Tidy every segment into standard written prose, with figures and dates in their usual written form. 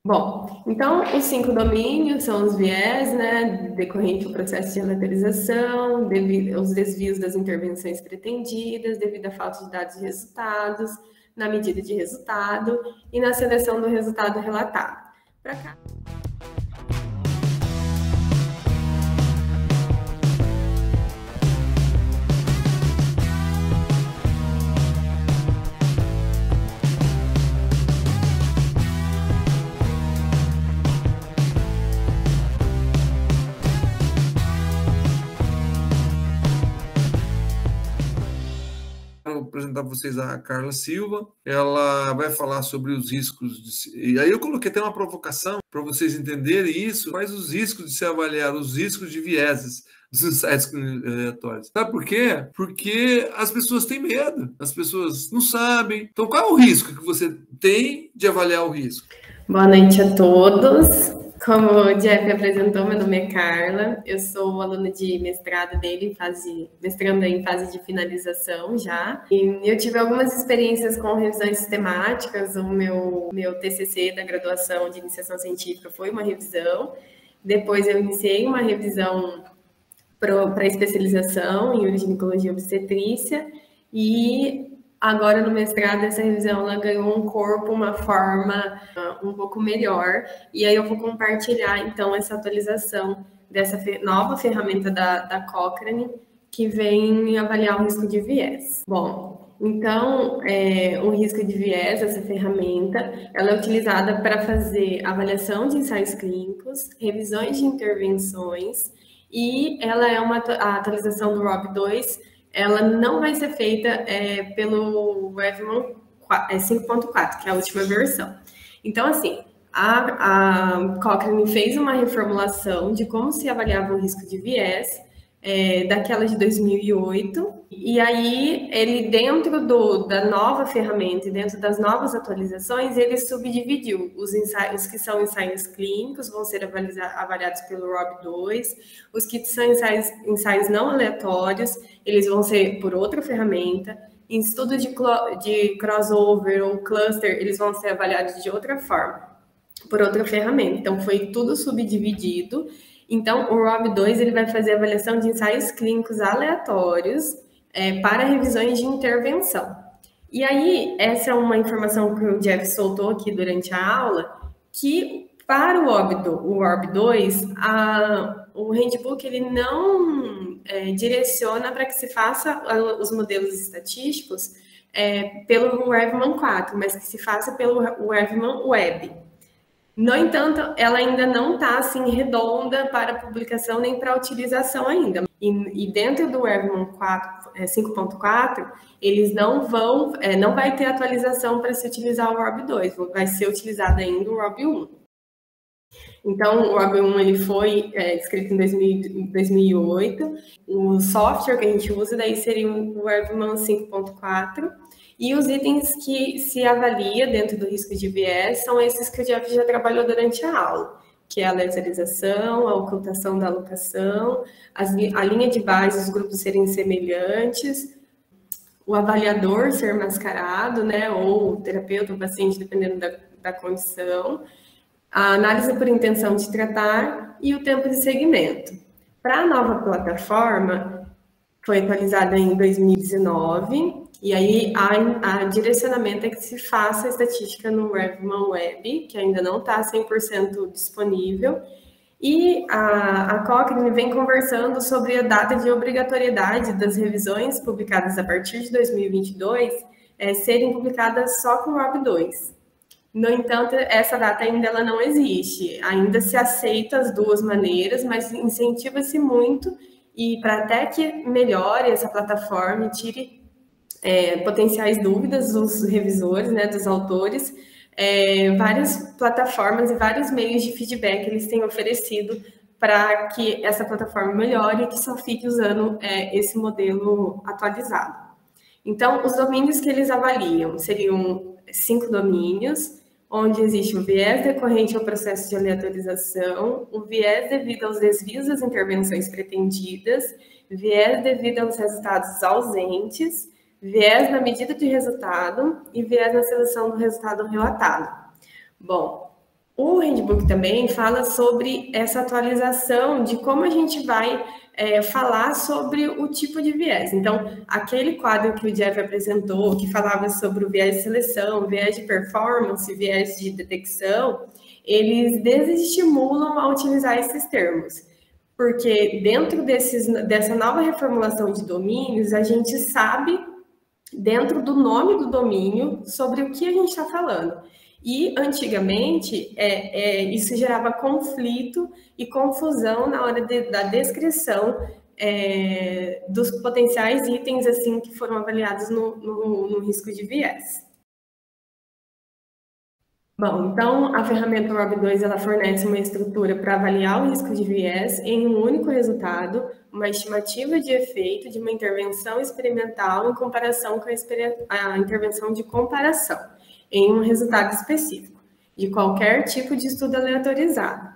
Bom, então os 5 domínios são os viés, né, decorrente ao processo de aleatorização, devido aos desvios das intervenções pretendidas, devido à falta de dados de resultados, na medida de resultado e na seleção do resultado relatado. Para cá. Vou apresentar para vocês a Carla Silva. Ela vai falar sobre os riscos e aí eu coloquei até uma provocação para vocês entenderem isso. Quais os riscos de se avaliar os riscos de vieses dos insights aleatórios? Sabe por quê? Porque as pessoas têm medo, as pessoas não sabem. Então, qual é o risco que você tem de avaliar o risco? Boa noite a todos. Como o Jeff apresentou, meu nome é Carla, eu sou aluna de mestrado dele, mestrando em fase de finalização já. E eu tive algumas experiências com revisões sistemáticas, o meu TCC da graduação de iniciação científica foi uma revisão, depois eu iniciei uma revisão para especialização em uroginecologia e obstetrícia, e agora no mestrado essa revisão ela ganhou um corpo, uma forma um pouco melhor, e aí eu vou compartilhar então essa atualização dessa nova ferramenta da Cochrane que vem avaliar o risco de viés. Bom, então o risco de viés, essa ferramenta, ela é utilizada para fazer avaliação de ensaios clínicos, revisões de intervenções, e ela é a atualização do ROB2, ela não vai ser feita pelo Revman 5.4, que é a última versão. Então, assim, a Cochrane fez uma reformulação de como se avaliava o risco de viés, daquela de 2008, e aí ele, dentro da nova ferramenta e dentro das novas atualizações, ele subdividiu os que são ensaios clínicos, vão ser avaliados pelo ROB2, os que são ensaios não aleatórios, eles vão ser por outra ferramenta, em estudo de crossover ou cluster, eles vão ser avaliados de outra forma, por outra ferramenta. Então, foi tudo subdividido. Então, o ROB2 ele vai fazer avaliação de ensaios clínicos aleatórios para revisões de intervenção. E aí, essa é uma informação que o Jeff soltou aqui durante a aula, que para o ROB2, o handbook ele não direciona para que se faça os modelos estatísticos pelo Revman 4, mas que se faça pelo Revman Web. No entanto, ela ainda não está assim redonda para publicação nem para utilização ainda. E dentro do Revman 5.4, eles não vai ter atualização para se utilizar o ROB2, vai ser utilizado ainda o ROB1. Então, o ROB1 ele foi escrito em 2008. O software que a gente usa daí seria o Revman 5.4. E os itens que se avalia dentro do risco de viés são esses que o Jeff já trabalhou durante a aula, que é a aleatorização, a ocultação da alocação, a linha de base, os grupos serem semelhantes, o avaliador ser mascarado, né, ou o terapeuta ou paciente, dependendo da condição, a análise por intenção de tratar e o tempo de segmento. Para a nova plataforma, foi atualizada em 2019, e aí a direcionamento é que se faça a estatística no Revman Web, que ainda não está 100% disponível, e a Cochrane vem conversando sobre a data de obrigatoriedade das revisões publicadas a partir de 2022 serem publicadas só com o ROB2. No entanto, essa data ainda ela não existe, ainda se aceita as duas maneiras, mas incentiva-se muito, e para até que melhore essa plataforma e tire potenciais dúvidas dos revisores, né, dos autores, várias plataformas e vários meios de feedback eles têm oferecido para que essa plataforma melhore e que só fique usando esse modelo atualizado. Então, os domínios que eles avaliam seriam 5 domínios, onde existe o viés decorrente ao processo de aleatorização, o viés devido aos desvios das intervenções pretendidas, viés devido aos resultados ausentes, viés na medida de resultado e viés na seleção do resultado relatado. Bom, O handbook também fala sobre essa atualização de como a gente vai falar sobre o tipo de viés. Então, aquele quadro que o Jeff apresentou, que falava sobre o viés de seleção, viés de performance, viés de detecção, eles desestimulam a utilizar esses termos. Porque dentro dessa nova reformulação de domínios, a gente sabe, dentro do nome do domínio, sobre o que a gente está falando. E, antigamente, isso gerava conflito e confusão na hora da descrição dos potenciais itens assim que foram avaliados no risco de viés. Bom, então, a ferramenta ROB2, ela fornece uma estrutura para avaliar o risco de viés em um único resultado, uma estimativa de efeito de uma intervenção experimental em comparação com a intervenção de comparação, em um resultado específico, de qualquer tipo de estudo aleatorizado.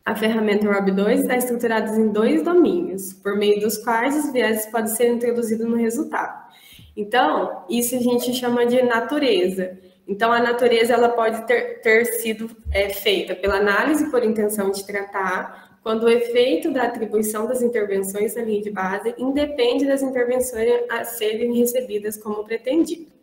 A ferramenta ROB2 está estruturada em 2 domínios, por meio dos quais os viéses podem ser introduzidos no resultado. Então, isso a gente chama de natureza. Então, a natureza ela pode ter sido feita pela análise por intenção de tratar, quando o efeito da atribuição das intervenções na linha de base independe das intervenções a serem recebidas como pretendido.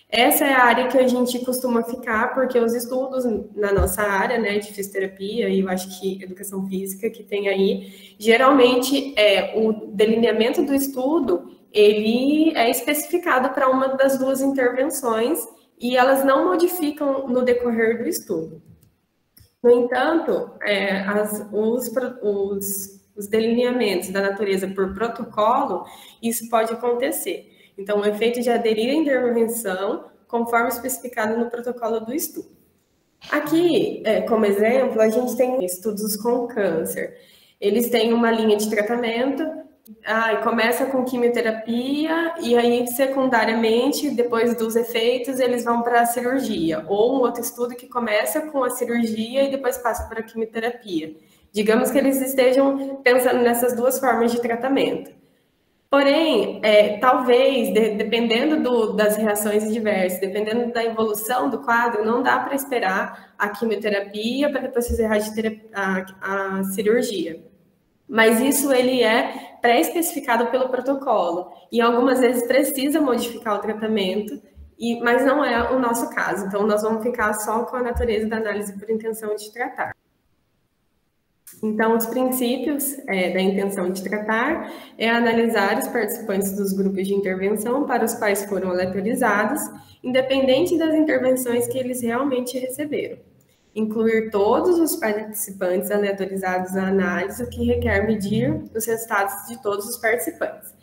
Essa é a área que a gente costuma ficar, porque os estudos na nossa área, né, de fisioterapia e eu acho que educação física que tem aí, geralmente o delineamento do estudo, ele é especificado para uma das 2 intervenções e elas não modificam no decorrer do estudo. No entanto, os delineamentos da natureza por protocolo, isso pode acontecer. Então, o efeito de aderir à intervenção, conforme especificado no protocolo do estudo. Aqui, como exemplo, a gente tem estudos com câncer. Eles têm uma linha de tratamento, começa com quimioterapia, e aí, secundariamente, depois dos efeitos, eles vão para a cirurgia. Ou um outro estudo que começa com a cirurgia e depois passa para a quimioterapia. Digamos que eles estejam pensando nessas 2 formas de tratamento. Porém, talvez, dependendo das reações adversas, dependendo da evolução do quadro, não dá para esperar a quimioterapia para depois fazer a cirurgia. Mas isso ele é pré-especificado pelo protocolo. E algumas vezes precisa modificar o tratamento, mas não é o nosso caso. Então, nós vamos ficar só com a natureza da análise por intenção de tratar. Então, os princípios da intenção de tratar é analisar os participantes dos grupos de intervenção para os quais foram aleatorizados, independente das intervenções que eles realmente receberam. Incluir todos os participantes aleatorizados à análise, o que requer medir os resultados de todos os participantes.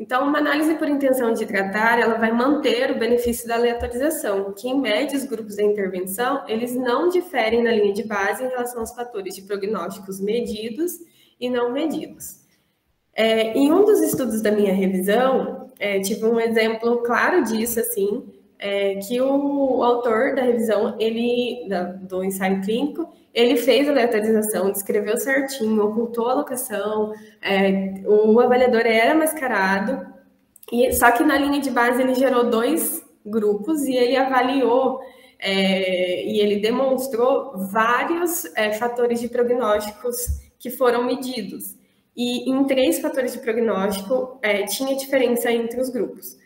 Então, uma análise por intenção de tratar, ela vai manter o benefício da aleatorização, que em média os grupos da intervenção, eles não diferem na linha de base em relação aos fatores de prognósticos medidos e não medidos. Em um dos estudos da minha revisão, tive um exemplo claro disso, assim, que o autor da revisão, do ensaio clínico, ele fez a aleatorização, descreveu certinho, ocultou a alocação, o avaliador era mascarado, só que na linha de base ele gerou 2 grupos e ele avaliou e ele demonstrou vários fatores de prognósticos que foram medidos. E em 3 fatores de prognóstico tinha diferença entre os grupos.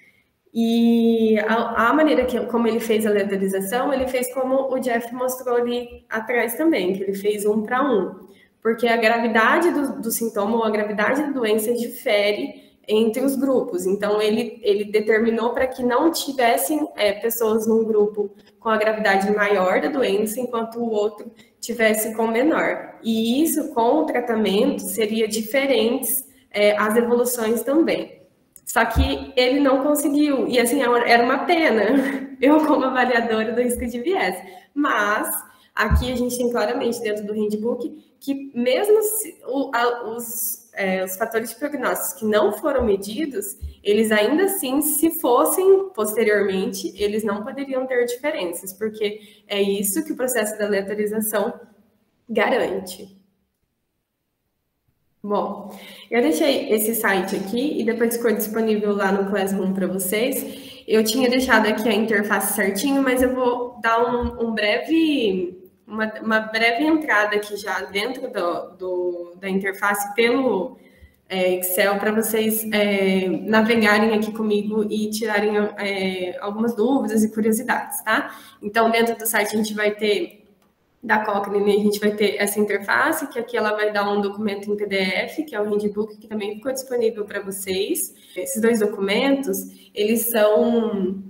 E a maneira como ele fez a aleatorização, ele fez como o Jeff mostrou ali atrás também, que ele fez 1 para 1, porque a gravidade do sintoma ou a gravidade da doença difere entre os grupos. Então, ele determinou para que não tivessem pessoas num grupo com a gravidade maior da doença, enquanto o outro tivesse com menor. E isso, com o tratamento, seria diferentes as evoluções também. Só que ele não conseguiu, e assim, era uma pena, eu como avaliadora do risco de viés. Mas, aqui a gente tem claramente dentro do handbook que mesmo os fatores de prognóstico que não foram medidos, eles ainda assim, se fossem posteriormente, eles não poderiam ter diferenças, porque é isso que o processo da aleatorização garante. Bom, eu deixei esse site aqui e depois ficou disponível lá no Classroom para vocês. Eu tinha deixado aqui a interface certinho, mas eu vou dar um breve uma breve entrada aqui já dentro da interface pelo Excel para vocês navegarem aqui comigo e tirarem algumas dúvidas e curiosidades, tá? Então, dentro do site a gente vai ter, da Cochrane, a gente vai ter essa interface, que aqui ela vai dar um documento em PDF, que é o handbook, que também ficou disponível para vocês. Esses 2 documentos, eles são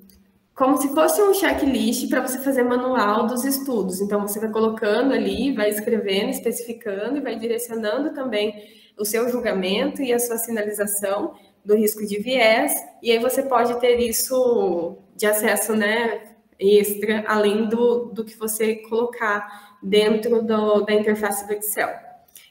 como se fosse um checklist para você fazer manual dos estudos. Então, você vai colocando ali, vai escrevendo, especificando e vai direcionando também o seu julgamento e a sua sinalização do risco de viés. E aí você pode ter isso de acesso, né, extra, além do que você colocar dentro da interface do Excel.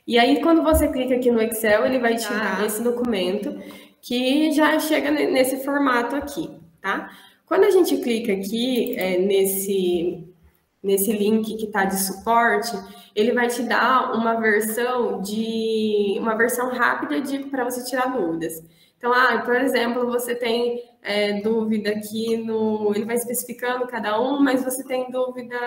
E aí, quando você clica aqui no Excel, ele vai te dar esse documento que já chega nesse formato aqui, tá? Quando a gente clica aqui nesse link que está de suporte, ele vai te dar uma versão rápida para você tirar dúvidas. Então, por exemplo, você tem dúvida aqui ele vai especificando cada um, mas você tem dúvida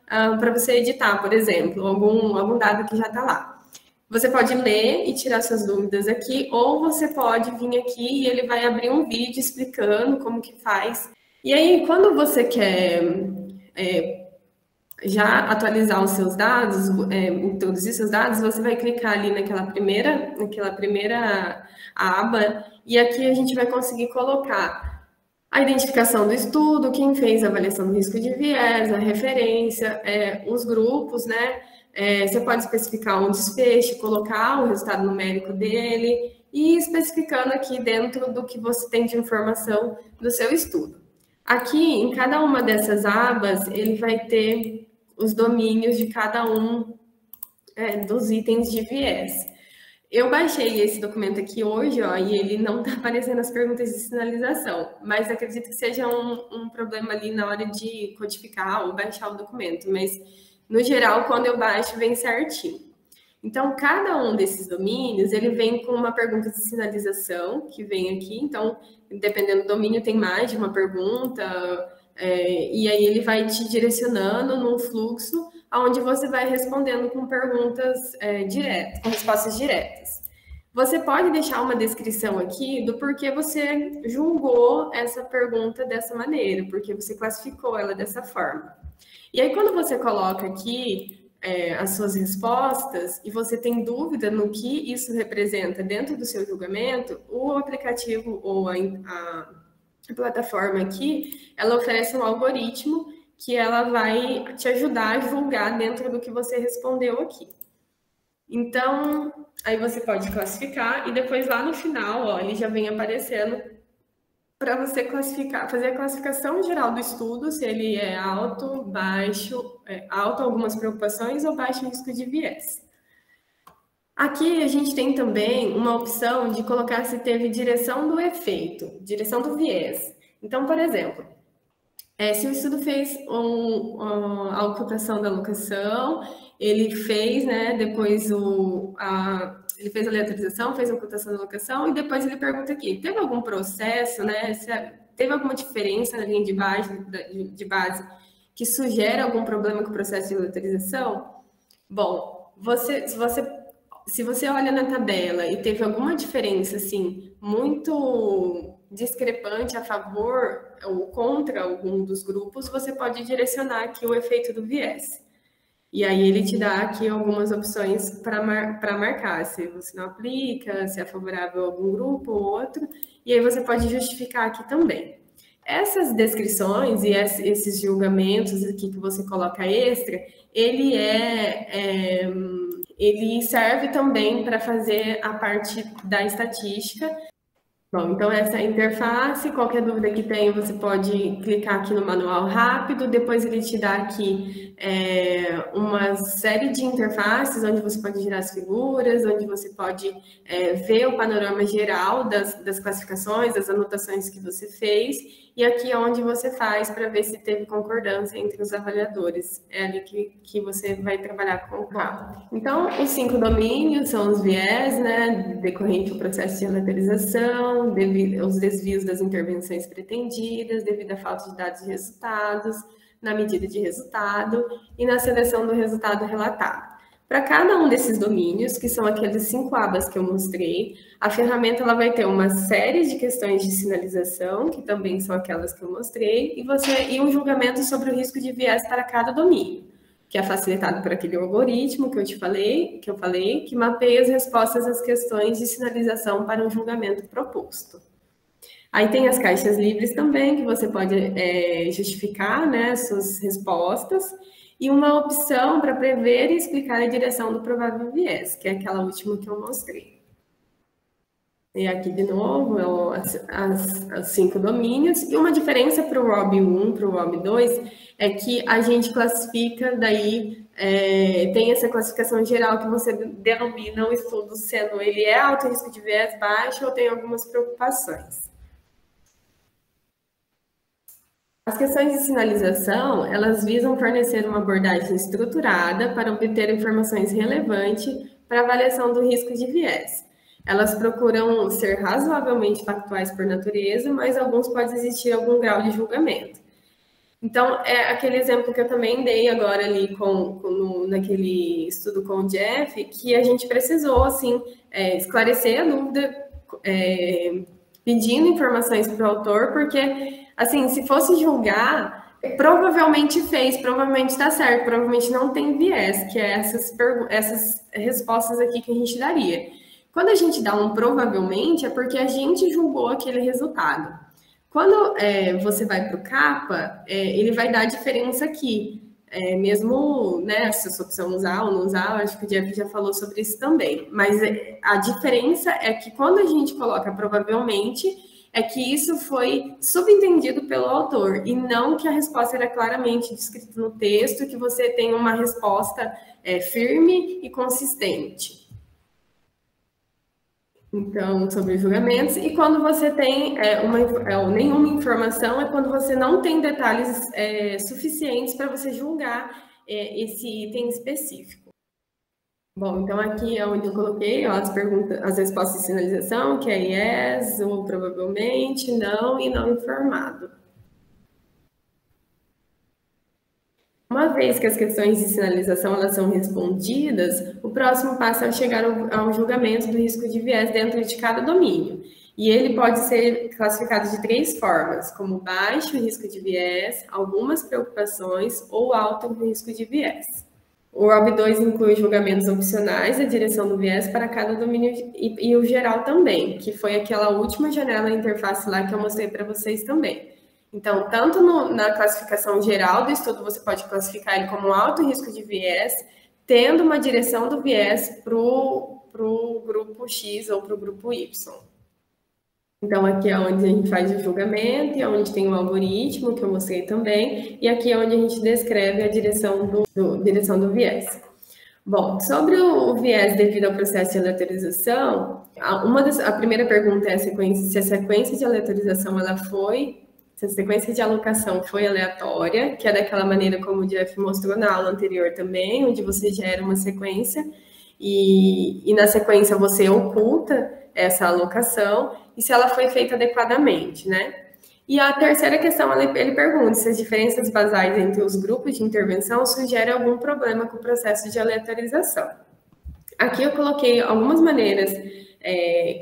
para você editar, por exemplo, algum dado que já está lá. Você pode ler e tirar suas dúvidas aqui, ou você pode vir aqui e ele vai abrir um vídeo explicando como que faz. E aí, quando você quer já atualizar os seus dados, introduzir seus dados, você vai clicar ali naquela primeira aba, e aqui a gente vai conseguir colocar a identificação do estudo, quem fez a avaliação do risco de viés, a referência, os grupos, né? Você pode especificar um desfecho, colocar o resultado numérico dele e especificando aqui dentro do que você tem de informação do seu estudo. Aqui, em cada uma dessas abas, ele vai ter os domínios de cada um dos itens de viés. Eu baixei esse documento aqui hoje, e ele não está aparecendo as perguntas de sinalização, mas acredito que seja um problema ali na hora de codificar ou baixar o documento, mas, no geral, quando eu baixo, vem certinho. Então, cada um desses domínios, ele vem com uma pergunta de sinalização, que vem aqui. Então, dependendo do domínio, tem mais de uma pergunta, e aí ele vai te direcionando num fluxo, onde você vai respondendo com perguntas diretas, com respostas diretas. Você pode deixar uma descrição aqui do porquê você julgou essa pergunta dessa maneira, porque você classificou ela dessa forma. E aí, quando você coloca aqui as suas respostas e você tem dúvida no que isso representa dentro do seu julgamento, o aplicativo ou a plataforma aqui, ela oferece um algoritmo que ela vai te ajudar a julgar dentro do que você respondeu aqui. Então, aí você pode classificar e depois lá no final, ele já vem aparecendo para você classificar, fazer a classificação geral do estudo, se ele é alto, baixo, alto algumas preocupações ou baixo risco de viés. Aqui a gente tem também uma opção de colocar se teve direção do efeito, direção do viés. Então, por exemplo, se o estudo fez a ocultação da alocação, ele fez, depois ele fez a aleatorização, fez a ocultação da alocação, e depois ele pergunta aqui, teve algum processo, teve alguma diferença na linha de base que sugere algum problema com o processo de aleatorização? Bom, se você olha na tabela e teve alguma diferença, assim, muito discrepante a favor ou contra algum dos grupos, você pode direcionar aqui o efeito do viés. E aí ele te dá aqui algumas opções para marcar, se você não aplica, se é favorável a algum grupo ou outro, e aí você pode justificar aqui também. Essas descrições e esses julgamentos aqui que você coloca extra, ele serve também para fazer a parte da estatística. Bom, então essa é a interface, qualquer dúvida que tenha, você pode clicar aqui no manual rápido, depois ele te dá aqui uma série de interfaces, onde você pode girar as figuras, onde você pode ver o panorama geral das classificações, das anotações que você fez, e aqui é onde você faz para ver se teve concordância entre os avaliadores. É ali que você vai trabalhar com o carro. Então, os 5 domínios são os viés, decorrente do processo de aleatorização, os desvios das intervenções pretendidas, devido à falta de dados e resultados, na medida de resultado e na seleção do resultado relatado. Para cada um desses domínios, que são aqueles 5 abas que eu mostrei, a ferramenta ela vai ter uma série de questões de sinalização, que também são aquelas que eu mostrei, e um julgamento sobre o risco de viés para cada domínio, que é facilitado por aquele algoritmo que eu falei, que mapeia as respostas às questões de sinalização para um julgamento proposto. Aí tem as caixas livres também, que você pode justificar, né, suas respostas, e uma opção para prever e explicar a direção do provável viés, que é aquela última que eu mostrei. E aqui, de novo, as 5 domínios. E uma diferença para o ROB1, para o ROB2, é que a gente classifica, daí, tem essa classificação geral que você denomina o estudo sendo ele é alto risco de viés, baixo, ou tem algumas preocupações. As questões de sinalização, elas visam fornecer uma abordagem estruturada para obter informações relevantes para avaliação do risco de viés. Elas procuram ser razoavelmente factuais por natureza, mas alguns pode existir algum grau de julgamento. Então, é aquele exemplo que eu também dei agora ali naquele estudo com o Jeff, que a gente precisou, assim, esclarecer a dúvida, pedindo informações para o autor, porque, assim, se fosse julgar, provavelmente está certo, provavelmente não tem viés, que é essas respostas aqui que a gente daria. Quando a gente dá um provavelmente, é porque a gente julgou aquele resultado. Quando você vai para o CAPA, ele vai dar a diferença aqui. Mesmo, né, se essa opção usar ou não usar, acho que o Jeff já falou sobre isso também. Mas a diferença é que quando a gente coloca provavelmente, é que isso foi subentendido pelo autor, e não que a resposta era claramente descrita no texto, que você tem uma resposta firme e consistente. Então, sobre julgamentos. E quando você tem nenhuma informação, é quando você não tem detalhes suficientes para você julgar esse item específico. Bom, então aqui é onde eu coloquei as respostas de sinalização, que é yes, ou provavelmente, não e não informado. Uma vez que as questões de sinalização elas são respondidas, o próximo passo é chegar ao julgamento do risco de viés dentro de cada domínio. E ele pode ser classificado de 3 formas, como baixo risco de viés, algumas preocupações ou alto risco de viés. O ROB2 inclui julgamentos opcionais, a direção do viés para cada domínio e o geral também, que foi aquela última janela da interface lá que eu mostrei para vocês também. Então, tanto na classificação geral do estudo, você pode classificar ele como alto risco de viés, tendo uma direção do viés para o grupo X ou para o grupo Y. Então, aqui é onde a gente faz o julgamento, e é onde tem o algoritmo, que eu mostrei também, e aqui é onde a gente descreve a direção do viés. Bom, sobre o viés devido ao processo de aleatorização, a primeira pergunta é se a sequência de aleatorização se a sequência de alocação foi aleatória, que é daquela maneira como o Jeff mostrou na aula anterior também, onde você gera uma sequência e na sequência você oculta essa alocação, e se ela foi feita adequadamente, né? E a terceira questão, ele pergunta se as diferenças basais entre os grupos de intervenção sugerem algum problema com o processo de aleatorização. Aqui eu coloquei algumas maneiras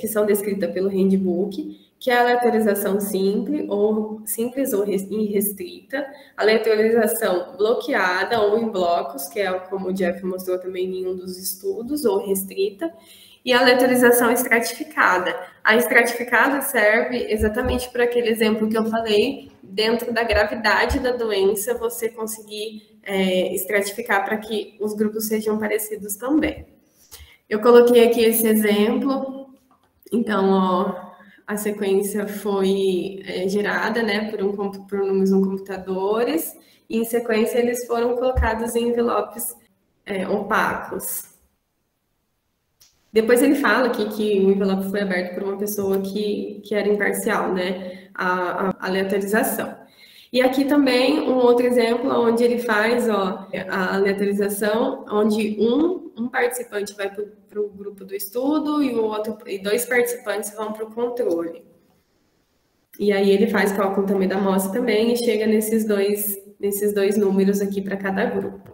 que são descritas pelo handbook, que é a aleatorização simples ou irrestrita, aleatorização bloqueada ou em blocos, que é como o Jeff mostrou também em um dos estudos, ou restrita, e a aleatorização estratificada. A estratificada serve exatamente para aquele exemplo que eu falei, dentro da gravidade da doença, você conseguir estratificar para que os grupos sejam parecidos também. Eu coloquei aqui esse exemplo, então, ó, a sequência foi gerada, né, por números no computadores, e em sequência eles foram colocados em envelopes opacos. Depois ele fala aqui que o envelope foi aberto por uma pessoa que era imparcial, né, a aleatorização. E aqui também um outro exemplo onde ele faz a aleatorização, onde um participante vai para o grupo do estudo e 2 participantes vão para o controle. E aí ele faz cálculo também da amostra também e chega nesses dois nesses 2 números aqui para cada grupo.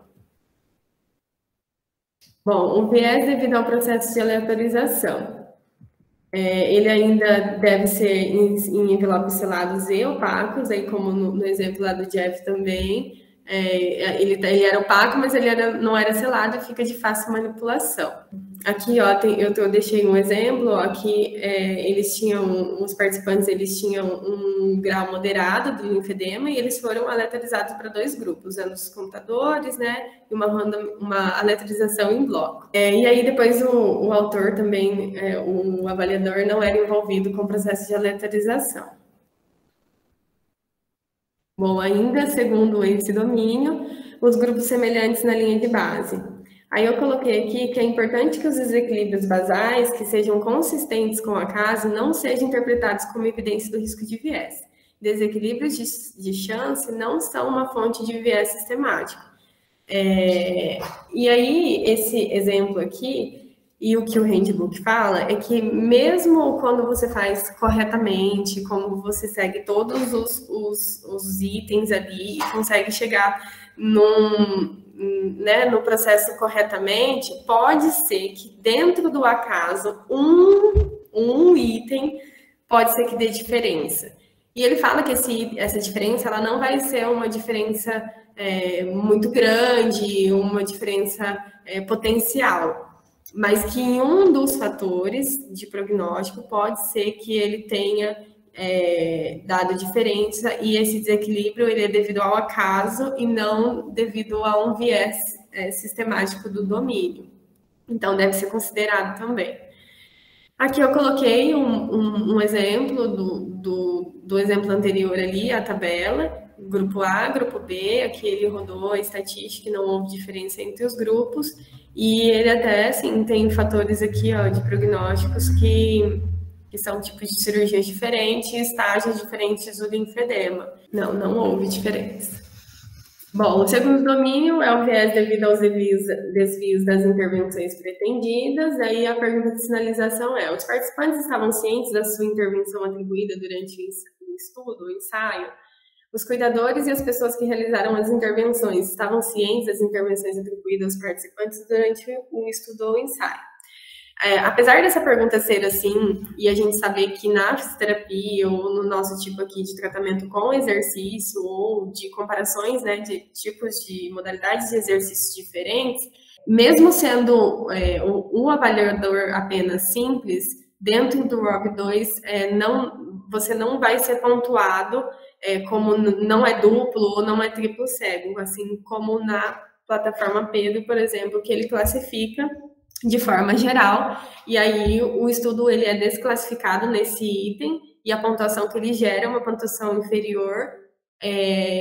Bom, o viés devido ao processo de aleatorização. Ele ainda deve ser em envelopes selados e opacos, aí como no exemplo lá do Jeff também, ele era opaco, mas ele não era selado e fica de fácil manipulação. Aqui, ó, eu deixei um exemplo, ó, aqui os participantes eles tinham um grau moderado de linfedema e eles foram aleatorizados para 2 grupos, usando os computadores, né, e uma aleatorização em bloco. E aí depois o autor também, o avaliador não era envolvido com o processo de aleatorização. Bom, ainda segundo esse domínio, os grupos semelhantes na linha de base. Aí eu coloquei aqui que é importante que os desequilíbrios basais, que sejam consistentes com o acaso, não sejam interpretados como evidência do risco de viés. Desequilíbrios de chance não são uma fonte de viés sistemático. E aí, esse exemplo aqui, e o que o handbook fala, é que mesmo quando você faz corretamente, como você segue todos os itens ali e consegue chegar no processo corretamente, pode ser que dentro do acaso um item pode ser que dê diferença. E ele fala que essa diferença ela não vai ser uma diferença muito grande, uma diferença potencial, mas que em um dos fatores de prognóstico pode ser que ele tenha dado diferença, e esse desequilíbrio ele é devido ao acaso e não devido a um viés sistemático do domínio. Então, deve ser considerado também. Aqui eu coloquei um exemplo do exemplo anterior ali, a tabela, grupo A, grupo B, aqui ele rodou a estatística e não houve diferença entre os grupos, e ele até, assim, tem fatores aqui, ó, de prognósticos que são tipos de cirurgias diferentes, estágios diferentes do linfedema. Não houve diferença. Bom, o segundo domínio é o viés devido aos desvios das intervenções pretendidas. Aí a pergunta de sinalização é: os participantes estavam cientes da sua intervenção atribuída durante o estudo, o ensaio? Os cuidadores e as pessoas que realizaram as intervenções estavam cientes das intervenções atribuídas aos participantes durante o estudo ou o ensaio? Apesar dessa pergunta ser assim, e a gente saber que na fisioterapia ou no nosso tipo aqui de tratamento com exercício ou de comparações, né, de tipos de modalidades de exercícios diferentes, mesmo sendo um avaliador apenas simples, dentro do ROB2, você não vai ser pontuado como não é duplo ou não é triplo cego, assim como na plataforma Pedro, por exemplo, que ele classifica de forma geral, e aí o estudo ele é desclassificado nesse item, e a pontuação que ele gera é uma pontuação inferior,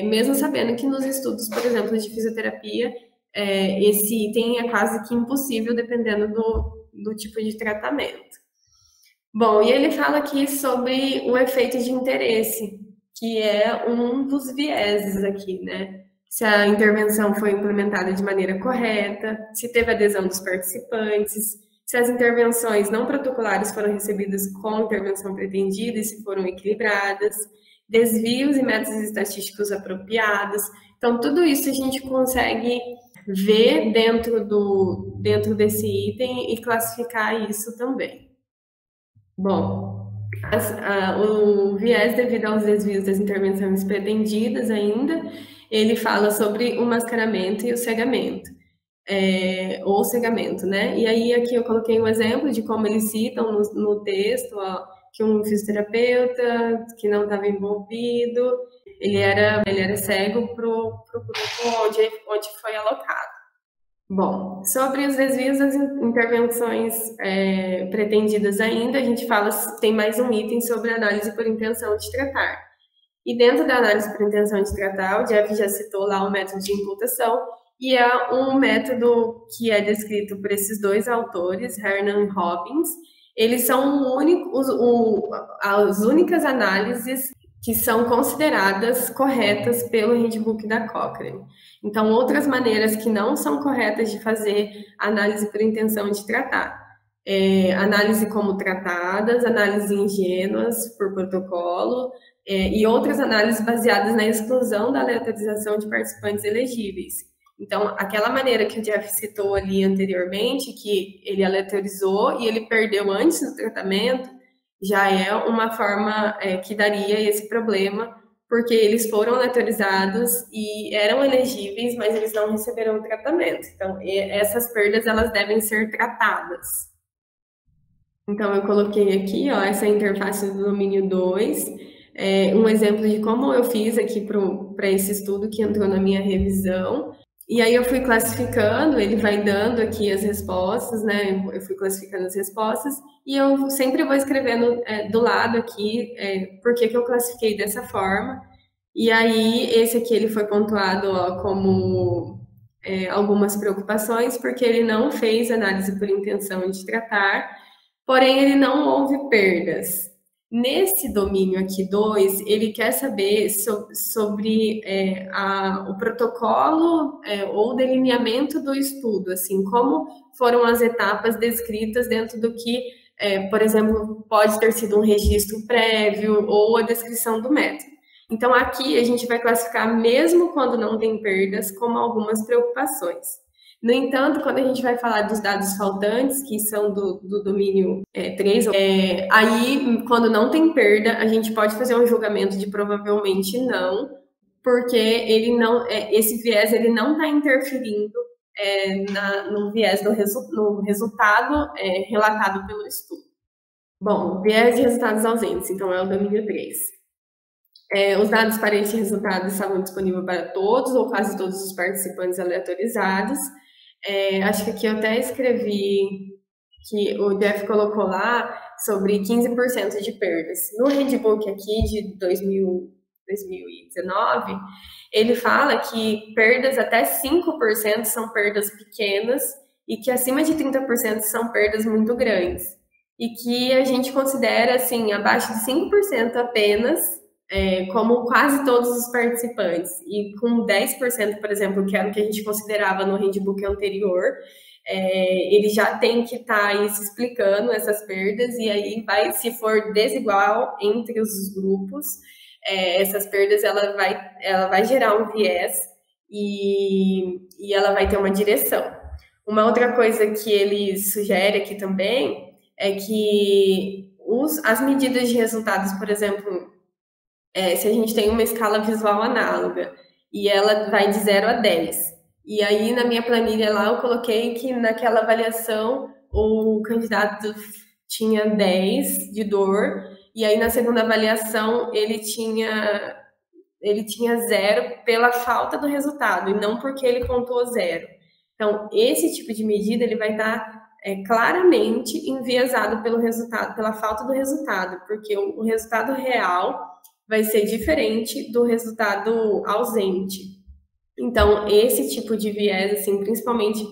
mesmo sabendo que nos estudos, por exemplo, de fisioterapia, esse item é quase que impossível, dependendo do tipo de tratamento. Bom, e ele fala aqui sobre o efeito de interesse, que é um dos vieses aqui, né? Se a intervenção foi implementada de maneira correta, se teve adesão dos participantes, se as intervenções não protocolares foram recebidas com a intervenção pretendida e se foram equilibradas, desvios e métodos estatísticos apropriados. Então, tudo isso a gente consegue ver dentro desse item e classificar isso também. Bom, o viés devido aos desvios das intervenções pretendidas ainda, ele fala sobre o mascaramento e o cegamento, ou cegamento, né? E aí aqui eu coloquei um exemplo de como eles citam no texto, ó, que um fisioterapeuta que não estava envolvido, ele era cego para o grupo onde foi alocado. Bom, sobre os desvios das intervenções pretendidas ainda, a gente fala, tem mais um item sobre análise por intenção de tratar. E dentro da análise por intenção de tratar, o Jeff já citou lá o método de imputação, e é um método que é descrito por esses 2 autores, Hernan e Robbins. Eles são as únicas análises que são consideradas corretas pelo handbook da Cochrane. Então, outras maneiras que não são corretas de fazer análise por intenção de tratar. Análise como tratadas, análise ingênuas por protocolo, e outras análises baseadas na exclusão da aleatorização de participantes elegíveis. Então, aquela maneira que o Jeff citou ali anteriormente, que ele aleatorizou e ele perdeu antes do tratamento, já é uma forma que daria esse problema, porque eles foram aleatorizados e eram elegíveis, mas eles não receberam o tratamento. Então, essas perdas, elas devem ser tratadas. Então, eu coloquei aqui, ó, essa interface do domínio 2, um exemplo de como eu fiz aqui para esse estudo que entrou na minha revisão. E aí eu fui classificando, ele vai dando aqui as respostas, né? Eu fui classificando as respostas e eu sempre vou escrevendo do lado aqui por que eu classifiquei dessa forma. E aí esse aqui ele foi pontuado ó, como algumas preocupações, porque ele não fez análise por intenção de tratar, porém ele não houve perdas. Nesse domínio aqui 2, ele quer saber sobre o protocolo ou delineamento do estudo, assim, como foram as etapas descritas dentro do que, por exemplo, pode ter sido um registro prévio ou a descrição do método. Então, aqui a gente vai classificar, mesmo quando não tem perdas, como algumas preocupações. No entanto, quando a gente vai falar dos dados faltantes, que são do domínio 3, aí, quando não tem perda, a gente pode fazer um julgamento de provavelmente não, porque ele não, esse viés ele não está interferindo no viés no resultado relatado pelo estudo. Bom, viés de resultados ausentes, então é o domínio 3. Os dados para este resultado estavam disponíveis para todos ou quase todos os participantes aleatorizados. Acho que aqui eu até escrevi que o Jeff colocou lá sobre 15% de perdas. No handbook aqui de 2019, ele fala que perdas até 5% são perdas pequenas e que acima de 30% são perdas muito grandes. E que a gente considera, assim, abaixo de 5% apenas como quase todos os participantes, e com 10%, por exemplo, que era o que a gente considerava no handbook anterior, ele já tem que estar aí se explicando essas perdas, e aí se for desigual entre os grupos, essas perdas ela vai gerar um viés e ela vai ter uma direção. Uma outra coisa que ele sugere aqui também é que as medidas de resultados, por exemplo, se a gente tem uma escala visual análoga e ela vai de 0 a 10. E aí, na minha planilha lá, eu coloquei que naquela avaliação o candidato tinha 10 de dor, e aí na segunda avaliação ele tinha 0 pela falta do resultado, e não porque ele pontuou 0. Então, esse tipo de medida ele vai estar claramente enviesado pelo resultado, pela falta do resultado, porque o resultado real vai ser diferente do resultado ausente. Então, esse tipo de viés, assim, principalmente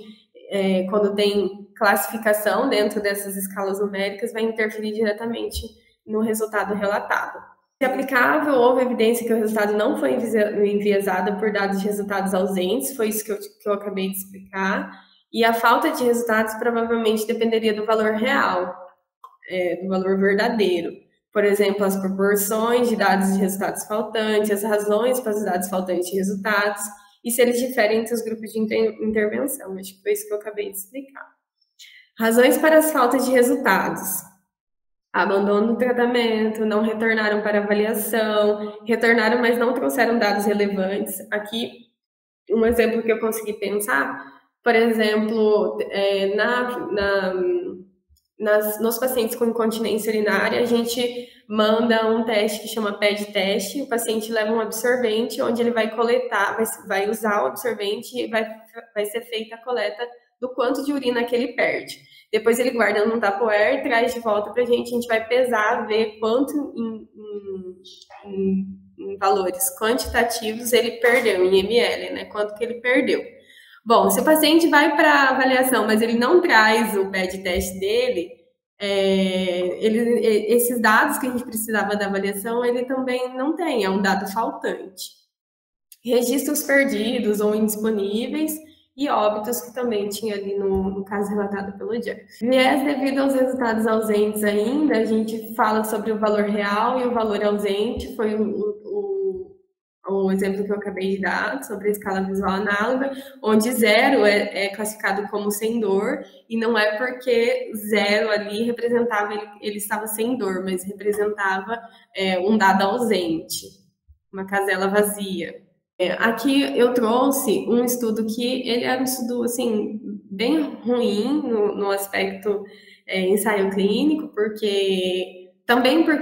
quando tem classificação dentro dessas escalas numéricas, vai interferir diretamente no resultado relatado. Se aplicável, houve evidência que o resultado não foi enviesado por dados de resultados ausentes, foi isso que eu acabei de explicar, e a falta de resultados provavelmente dependeria do valor real, do valor verdadeiro. Por exemplo, as proporções de dados de resultados faltantes, as razões para os dados faltantes de resultados, e se eles diferem entre os grupos de intervenção. Acho que foi isso que eu acabei de explicar. Razões para as faltas de resultados. Abandono do tratamento, não retornaram para avaliação, retornaram, mas não trouxeram dados relevantes. Aqui, um exemplo que eu consegui pensar, por exemplo, nos pacientes com incontinência urinária, a gente manda um teste que chama PED teste, o paciente leva um absorvente, onde ele vai coletar, vai usar o absorvente e vai ser feita a coleta do quanto de urina que ele perde. Depois ele guarda num Tupperware, traz de volta pra gente, a gente vai pesar, ver quanto em valores quantitativos ele perdeu, em ml, né, quanto que ele perdeu. Bom, se o paciente vai para avaliação, mas ele não traz o PED teste dele, esses dados que a gente precisava da avaliação, ele também não tem, é um dado faltante. Registros perdidos ou indisponíveis, e óbitos, que também tinha ali no caso relatado pelo Jeff. Viés devido aos resultados ausentes ainda, a gente fala sobre o valor real e o valor ausente, foi o exemplo que eu acabei de dar sobre a escala visual análoga, onde 0 é classificado como sem dor, e não é porque 0 ali representava ele estava sem dor, mas representava um dado ausente, uma casela vazia. Aqui eu trouxe um estudo que ele era um estudo assim, bem ruim no aspecto ensaio clínico, porque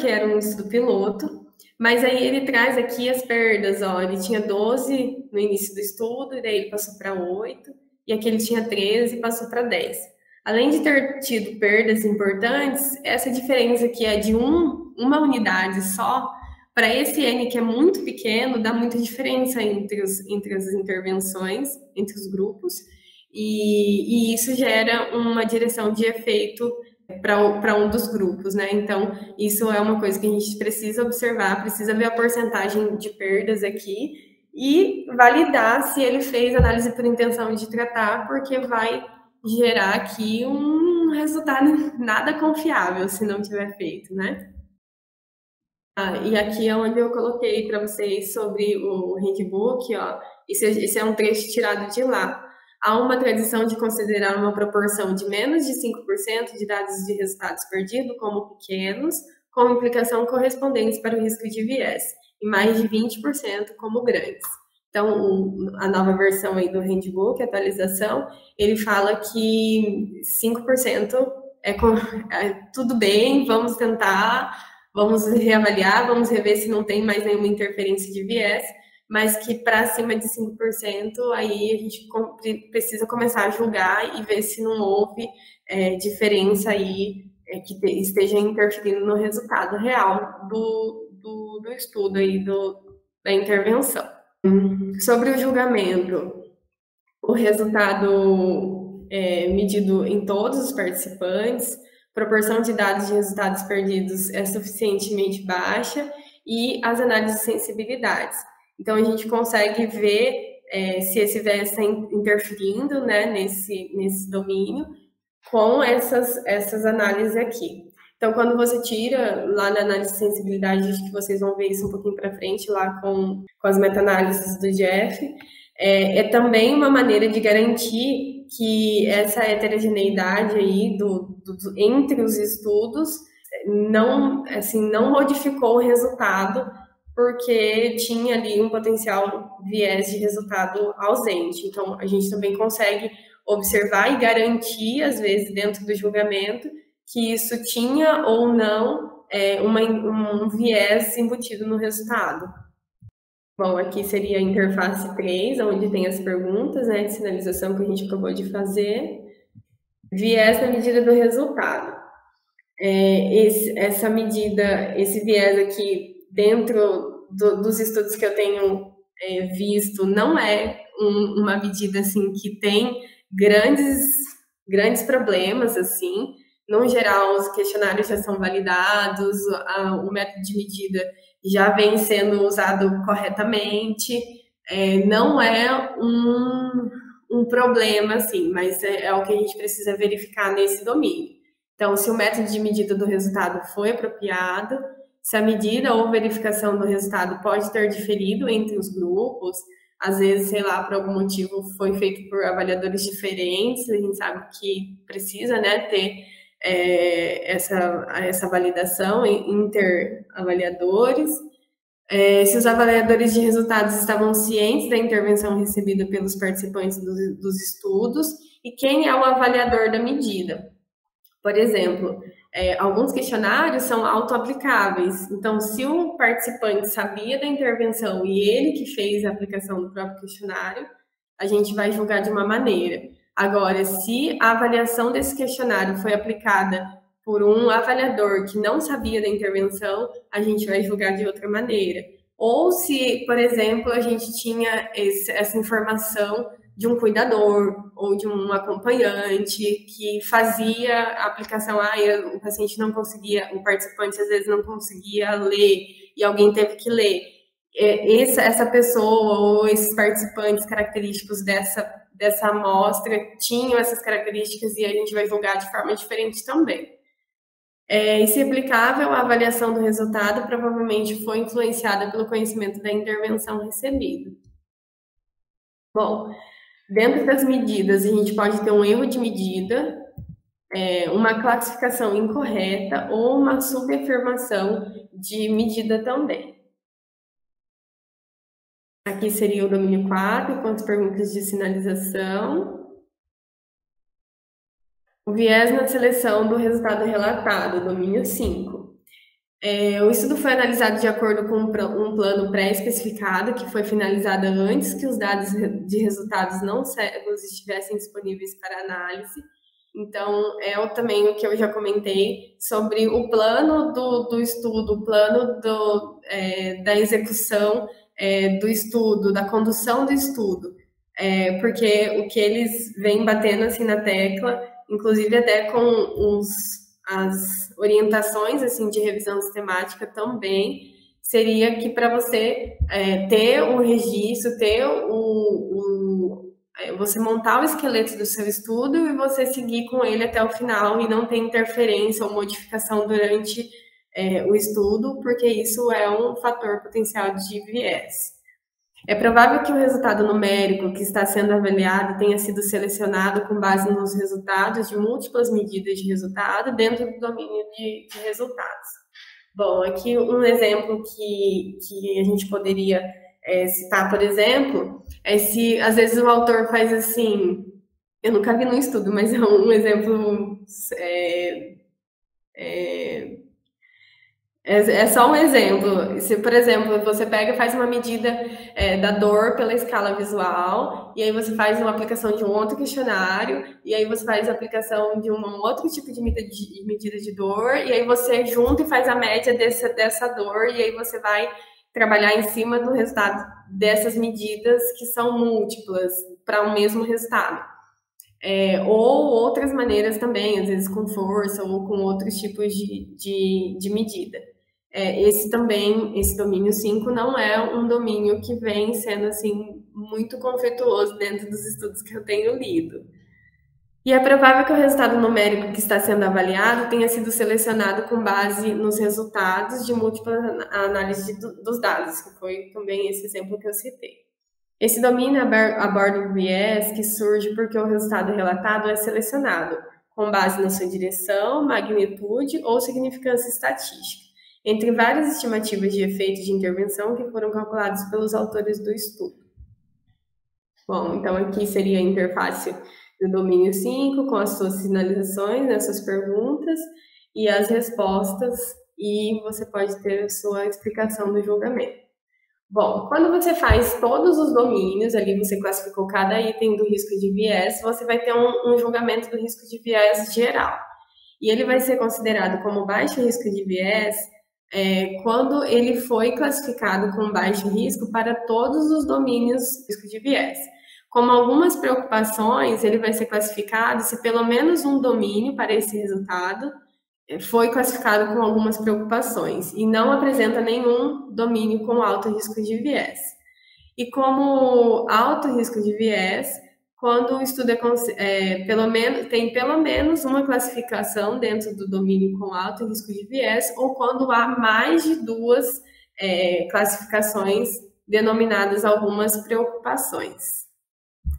era um estudo piloto, mas aí ele traz aqui as perdas, ó, ele tinha 12 no início do estudo, e daí ele passou para 8, e aqui ele tinha 13 e passou para 10. Além de ter tido perdas importantes, essa diferença aqui é de uma unidade só, para esse N que é muito pequeno, dá muita diferença entre as intervenções, entre os grupos, e isso gera uma direção de efeito para um dos grupos, né? Então, isso é uma coisa que a gente precisa observar, precisa ver a porcentagem de perdas aqui e validar se ele fez análise por intenção de tratar, porque vai gerar aqui um resultado nada confiável se não tiver feito, né? E aqui é onde eu coloquei para vocês sobre o handbook, ó. Esse é um trecho tirado de lá. Há uma tradição de considerar uma proporção de menos de 5% de dados de resultados perdidos como pequenos, com implicação correspondentes para o risco de viés, e mais de 20% como grandes. Então, a nova versão aí do handbook, a atualização, ele fala que 5% tudo bem, vamos tentar. Vamos reavaliar, vamos rever se não tem mais nenhuma interferência de viés, mas que para cima de 5%, aí a gente precisa começar a julgar e ver se não houve diferença aí que esteja interferindo no resultado real do estudo aí da intervenção. Sobre o julgamento, o resultado medido em todos os participantes, proporção de dados de resultados perdidos é suficientemente baixa e as análises de sensibilidades. Então, a gente consegue ver se esse viés está interferindo, né, nesse domínio com essas análises aqui. Então, quando você tira lá na análise de sensibilidade, acho que vocês vão ver isso um pouquinho para frente lá com as meta-análises do Jeff, é também uma maneira de garantir que essa heterogeneidade aí entre os estudos não modificou o resultado, porque tinha ali um potencial viés de resultado ausente. Então, a gente também consegue observar e garantir, às vezes, dentro do julgamento, que isso tinha ou não um viés embutido no resultado. Bom, aqui seria a interface 3, onde tem as perguntas, né, de sinalização que a gente acabou de fazer. Viés na medida do resultado. Essa medida, esse viés aqui, dentro dos estudos que eu tenho visto, não é uma medida, assim, que tem grandes problemas, assim. No geral, os questionários já são validados, o método de medida já vem sendo usado corretamente, não é um problema, assim, mas é o que a gente precisa verificar nesse domínio. Então, se o método de medida do resultado foi apropriado, se a medida ou verificação do resultado pode ter diferido entre os grupos, às vezes, sei lá, por algum motivo foi feito por avaliadores diferentes, a gente sabe que precisa, né, ter essa validação interavaliadores. Se os avaliadores de resultados estavam cientes da intervenção recebida pelos participantes dos estudos e quem é o avaliador da medida. Por exemplo, alguns questionários são autoaplicáveis. Então, se o participante sabia da intervenção e ele que fez a aplicação do próprio questionário, a gente vai julgar de uma maneira. Agora, se a avaliação desse questionário foi aplicada por um avaliador que não sabia da intervenção, a gente vai julgar de outra maneira. Ou se, por exemplo, a gente tinha essa informação de um cuidador ou de um acompanhante que fazia a aplicação, o paciente não conseguia, o participante às vezes não conseguia ler e alguém teve que ler. essa pessoa ou esses participantes característicos dessa amostra tinham essas características e a gente vai julgar de forma diferente também. E se aplicável, a avaliação do resultado provavelmente foi influenciada pelo conhecimento da intervenção recebida. Bom, dentro das medidas, a gente pode ter um erro de medida, uma classificação incorreta ou uma subafirmação de medida também. Aqui seria o domínio 4, com as perguntas de sinalização. O viés na seleção do resultado relatado, domínio 5. O estudo foi analisado de acordo com um plano pré-especificado, que foi finalizado antes que os dados de resultados não cegos estivessem disponíveis para análise. Então, também o que eu já comentei sobre o plano do estudo, o plano da execução do estudo, da condução do estudo. Porque o que eles vêm batendo assim na tecla, inclusive até com as orientações assim de revisão sistemática também, seria que para você ter o registro, você montar o esqueleto do seu estudo e você seguir com ele até o final e não ter interferência ou modificação durante o estudo, porque isso é um fator potencial de viés. É provável que o resultado numérico que está sendo avaliado tenha sido selecionado com base nos resultados de múltiplas medidas de resultado dentro do domínio de resultados. Bom, aqui um exemplo que a gente poderia citar, por exemplo, é se às vezes o autor faz assim, eu nunca vi no estudo, mas é um exemplo é só um exemplo. Se, por exemplo, você pega e faz uma medida da dor pela escala visual, e aí você faz uma aplicação de um outro questionário, e aí você faz a aplicação de um outro tipo de medida de dor, e aí você junta e faz a média dessa dor, e aí você vai trabalhar em cima do resultado dessas medidas que são múltiplas para o mesmo resultado. Ou outras maneiras também, às vezes com força ou com outros tipos de medida. Esse domínio 5 não é um domínio que vem sendo assim muito conflituoso dentro dos estudos que eu tenho lido. E é provável que o resultado numérico que está sendo avaliado tenha sido selecionado com base nos resultados de múltipla análise dos dados, que foi também esse exemplo que eu citei. Esse domínio aborda o viés que surge porque o resultado relatado é selecionado com base na sua direção, magnitude ou significância estatística, entre várias estimativas de efeitos de intervenção que foram calculados pelos autores do estudo. Bom, então aqui seria a interface do domínio 5, com as suas sinalizações, as suas perguntas e as respostas, e você pode ter a sua explicação do julgamento. Bom, quando você faz todos os domínios, ali você classificou cada item do risco de viés, você vai ter um julgamento do risco de viés geral. E ele vai ser considerado como baixo risco de viés quando ele foi classificado com baixo risco para todos os domínios de risco de viés. Como algumas preocupações, ele vai ser classificado se pelo menos um domínio para esse resultado foi classificado com algumas preocupações e não apresenta nenhum domínio com alto risco de viés. E como alto risco de viés, quando o estudo tem pelo menos uma classificação dentro do domínio com alto risco de viés, ou quando há mais de duas classificações denominadas algumas preocupações.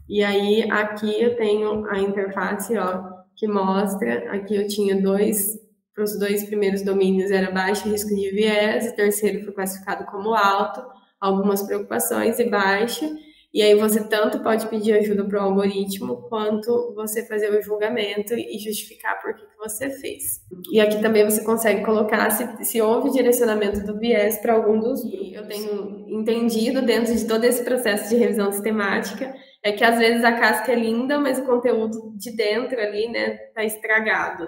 E aí, aqui eu tenho a interface, que mostra, aqui eu tinha os dois primeiros domínios era baixo risco de viés, o terceiro foi classificado como alto, algumas preocupações e baixo, e aí você tanto pode pedir ajuda para o algoritmo, quanto você fazer o julgamento e justificar por que você fez. E aqui também você consegue colocar se houve direcionamento do viés para algum dos grupos. Eu tenho entendido dentro de todo esse processo de revisão sistemática, que às vezes a casca é linda, mas o conteúdo de dentro ali, né, tá estragado.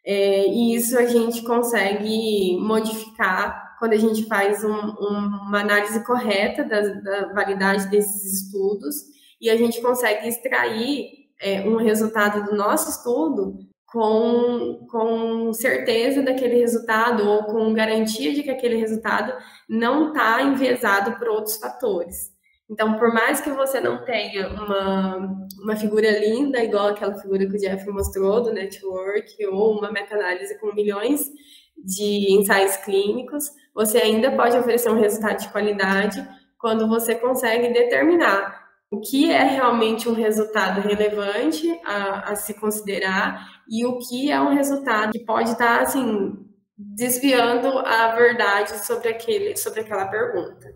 E isso a gente consegue modificar quando a gente faz uma análise correta da validade desses estudos, e a gente consegue extrair um resultado do nosso estudo com certeza daquele resultado ou com garantia de que aquele resultado não está enviesado por outros fatores. Então, por mais que você não tenha uma figura linda, igual aquela figura que o Jeff mostrou do network, ou uma meta-análise com milhões de ensaios clínicos, você ainda pode oferecer um resultado de qualidade quando você consegue determinar o que é realmente um resultado relevante a se considerar e o que é um resultado que pode estar, assim, desviando a verdade sobre aquela pergunta.